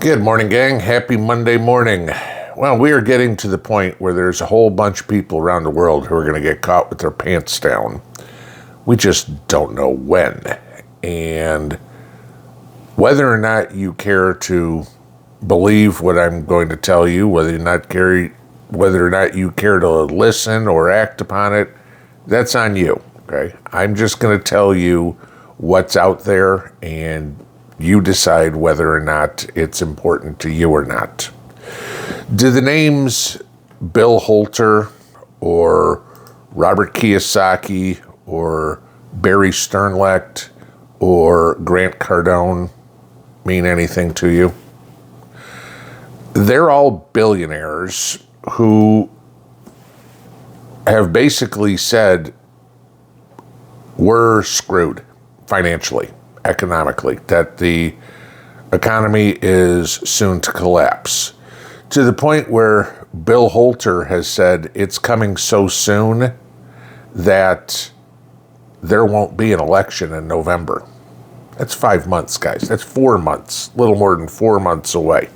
Good morning, gang. Happy Monday morning. Well, we are getting to the point where there's a whole bunch of people around the world who are going to get caught with their pants down. We just don't know when. And whether or not you care to believe what I'm going to tell you, whether or not you care to listen or act upon it, that's on you, okay? I'm just going to tell you what's out there, and you decide whether or not it's important to you or not. Do the names Bill Holter or Robert Kiyosaki or Barry Sternlecht or Grant Cardone mean anything to you? They're all billionaires who have basically said, we're screwed financially, economically, that the economy is soon to collapse, to the point where Bill Holter has said it's coming so soon that there won't be an election in November. That's 5 months, guys. That's 4 months, a little more than 4 months away.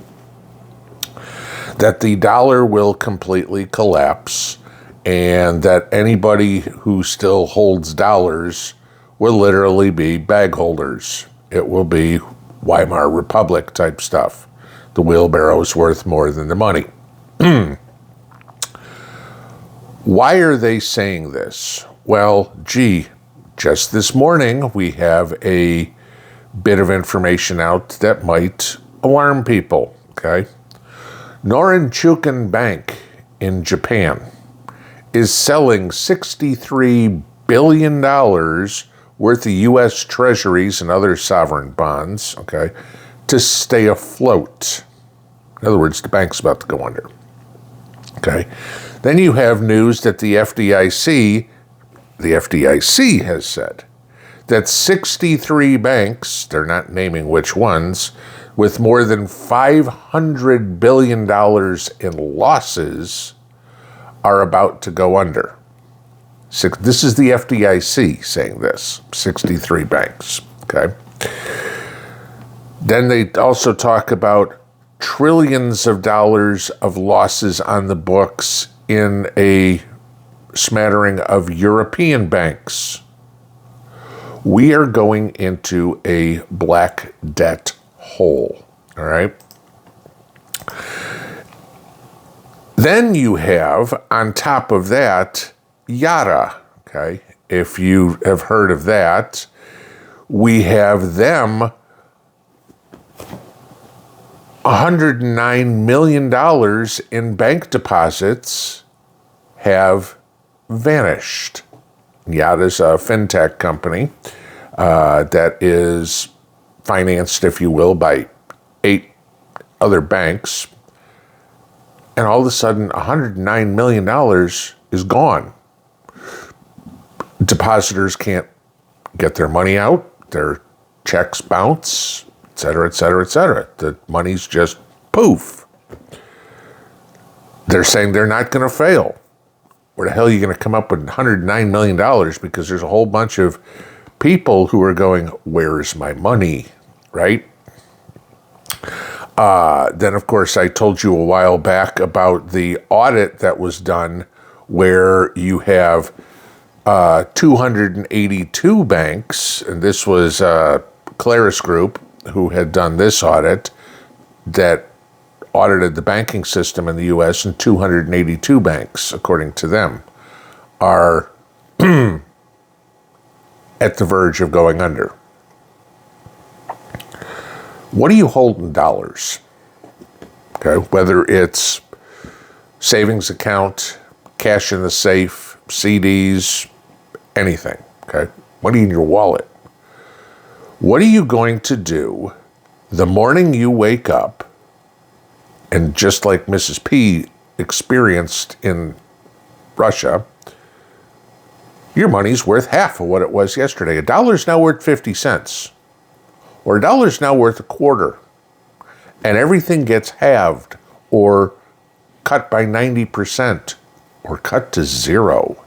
That the dollar will completely collapse, and that anybody who still holds dollars will literally be bag holders. It will be Weimar Republic type stuff. The wheelbarrow is worth more than the money. Why are they saying this? Well, just this morning we have a bit of information out that might alarm people, okay? Norinchukin Bank in Japan is selling $63 billion worth of U.S. treasuries and other sovereign bonds, okay, to stay afloat. In other words, the bank's about to go under, okay? Then you have news that the FDIC has said that 63 banks, they're not naming which ones, with more than $500 billion in losses are about to go under. This is the FDIC saying this, 63 banks, okay? Then they also talk about trillions of dollars of losses on the books in a smattering of European banks. We are going into a black debt hole, all right? Then you have, on top of that, Yada, okay? If you have heard of that, we have them, $109 million in bank deposits have vanished. Yada's a fintech company that is financed, if you will, by 8 other banks. And all of a sudden, $109 million is gone. Depositors can't get their money out, their checks bounce, et cetera, et cetera, et cetera. The money's just poof. They're saying they're not going to fail. Where the hell are you going to come up with $109 million? Because there's a whole bunch of people who are going, where's my money, right? Then, of course, I told you a while back about the audit that was done where you have 282 banks, and this was Claris Group who had done this audit that audited the banking system in the U.S., and 282 banks, according to them, are at the verge of going under. What do you hold in dollars? Okay, whether it's savings account, cash in the safe, CDs, anything, okay? Money in your wallet. What are you going to do the morning you wake up, and just like Mrs. P experienced in Russia, your money's worth half of what it was yesterday. $1 now worth 50 cents. Or $1 now worth a quarter. And everything gets halved or cut by 90% or cut to zero.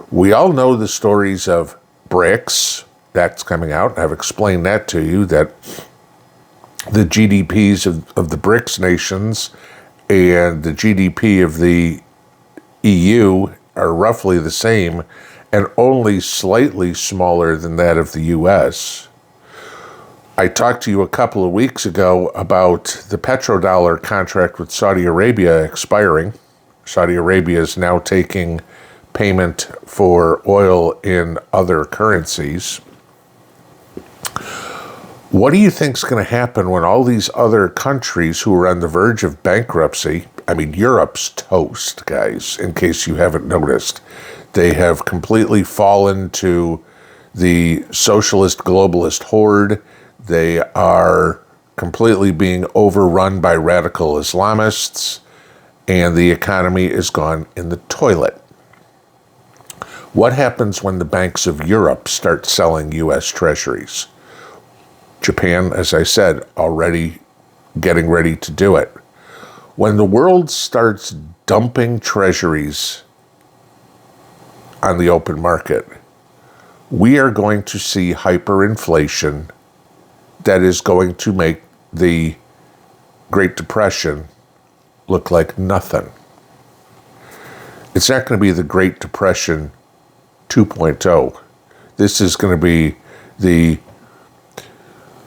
We all know the stories of BRICS. That's coming out. I've explained that to you, that the GDPs of the BRICS nations and the GDP of the EU are roughly the same and only slightly smaller than that of the US. I talked to you a couple of weeks ago about the petrodollar contract with Saudi Arabia expiring. Saudi Arabia is now taking payment for oil in other currencies. What do you think is going to happen when all these other countries who are on the verge of bankruptcy, I mean, Europe's toast, guys, in case you haven't noticed. They have completely fallen to the socialist globalist horde. They are completely being overrun by radical Islamists, and the economy is gone in the toilet. What happens when the banks of Europe start selling U.S. treasuries? Japan, as I said, already getting ready to do it. When the world starts dumping treasuries on the open market, we are going to see hyperinflation that is going to make the Great Depression look like nothing. It's not going to be the Great Depression 2.0. This is going to be the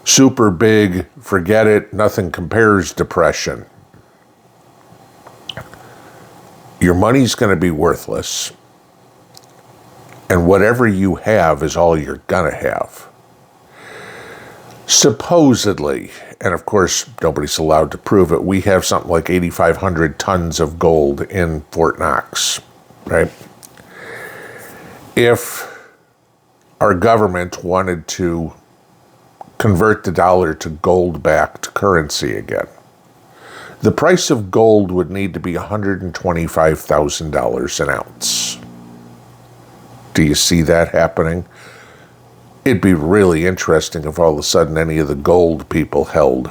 super big, forget it, nothing compares depression. Your money's going to be worthless, and whatever you have is all you're going to have. Supposedly, and of course, nobody's allowed to prove it, we have something like 8,500 tons of gold in Fort Knox, right? If our government wanted to convert the dollar to gold-backed currency again, the price of gold would need to be $125,000 an ounce. Do you see that happening? It'd be really interesting if all of a sudden any of the gold people held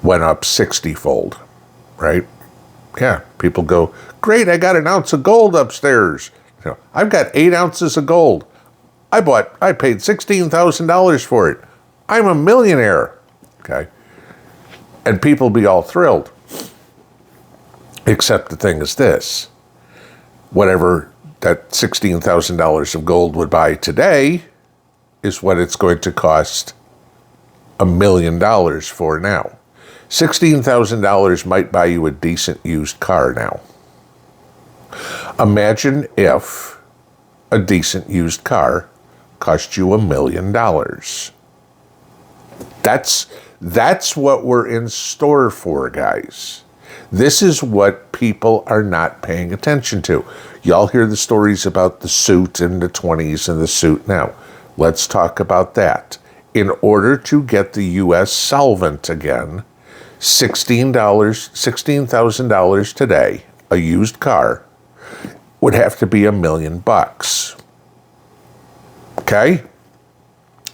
went up 60-fold, right? Yeah, people go, great, I got an ounce of gold upstairs. You know, I've got 8 ounces of gold. I paid $16,000 for it. I'm a millionaire, okay? And people be all thrilled. Except the thing is this, whatever that $16,000 of gold would buy today is what it's going to cost $1 million for now. $16,000 might buy you a decent used car now. Imagine if a decent used car cost you $1 million. That's what we're in store for, guys. This is what people are not paying attention to. Y'all hear the stories about the suit in the 20s and the suit now. Let's talk about that. In order to get the U.S. solvent again, $16,000 today, a used car, would have to be $1 million. Okay?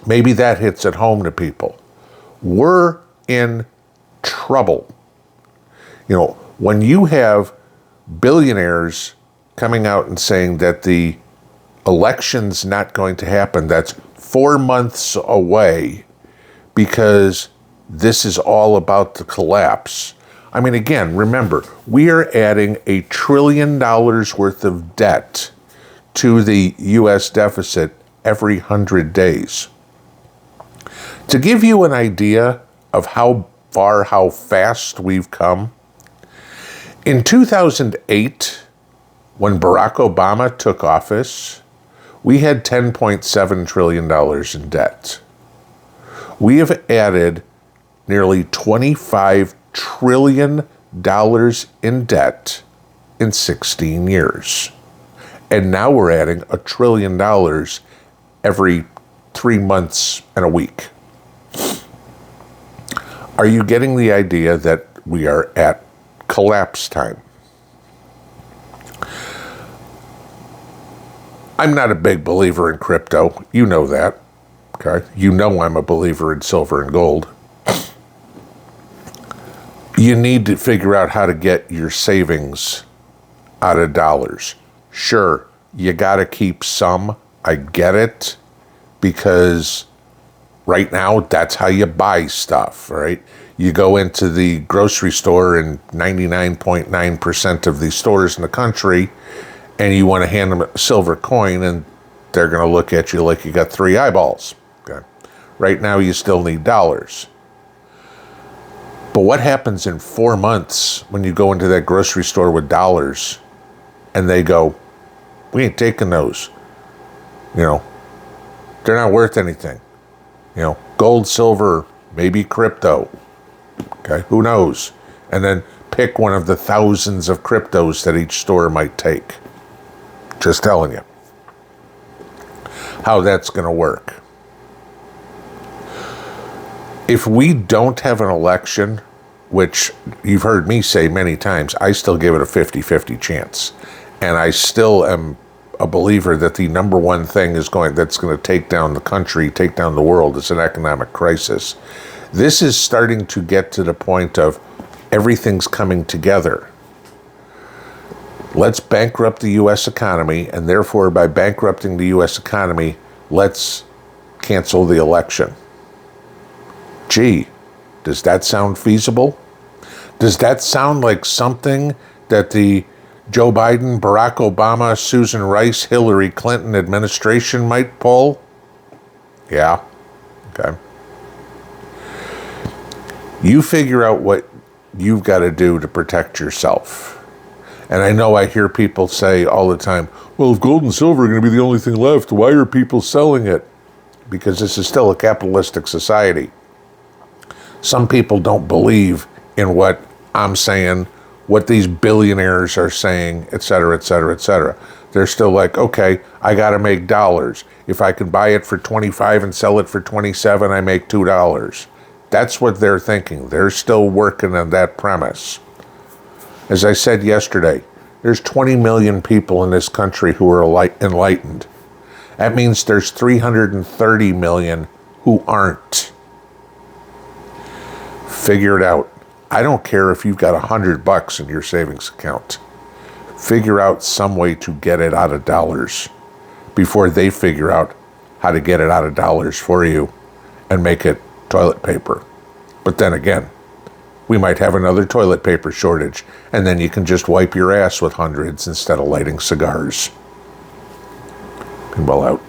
Maybe that hits at home to people. We're in trouble. You know, when you have billionaires coming out and saying that the election's not going to happen, that's 4 months away because this is all about to collapse. I mean, again, remember, we are adding $1 trillion worth of debt to the U.S. deficit every 100 days. To give you an idea of how fast we've come, in 2008, when Barack Obama took office, we had $10.7 trillion in debt. We have added nearly $25 trillion in debt in 16 years. And now we're adding $1 trillion every 3 months and a week. Are you getting the idea that we are at collapse time? I'm not a big believer in crypto. You know that. Okay? You know I'm a believer in silver and gold. You need to figure out how to get your savings out of dollars. Sure, you got to keep some. I get it, because Right now, that's how you buy stuff, right? You go into the grocery store in 99.9% of the stores in the country, and you want to hand them a silver coin, and they're going to look at you like you got three eyeballs. Okay. Right now, you still need dollars. But what happens in 4 months when you go into that grocery store with dollars and they go, we ain't taking those. You know, they're not worth anything. You know, gold, silver, maybe crypto. Okay, who knows? And then pick one of the thousands of cryptos that each store might take. Just telling you how that's going to work. If we don't have an election, which you've heard me say many times, I still give it a 50-50 chance. And I still am a believer that the number one thing that's going to take down the country, take down the world, is an economic crisis. This is starting to get to the point of everything's coming together. Let's bankrupt the U.S. economy, and therefore by bankrupting the U.S. economy, let's cancel the election. Gee, does that sound feasible? Does that sound like something that the Joe Biden, Barack Obama, Susan Rice, Hillary Clinton administration might pull? Yeah. Okay. You figure out what you've got to do to protect yourself. And I know I hear people say all the time, well, if gold and silver are going to be the only thing left, why are people selling it? Because this is still a capitalistic society. Some people don't believe in what I'm saying, what these billionaires are saying, et cetera, et cetera, et cetera. They're still like, okay, I got to make dollars. If I can buy it for 25 and sell it for 27, I make $2. That's what they're thinking. They're still working on that premise. As I said yesterday, there's 20 million people in this country who are enlightened. That means there's 330 million who aren't. Figure it out. I don't care if you've got $100 in your savings account. Figure out some way to get it out of dollars before they figure out how to get it out of dollars for you and make it toilet paper. But then again, we might have another toilet paper shortage, and then you can just wipe your ass with hundreds instead of lighting cigars. Pinball out.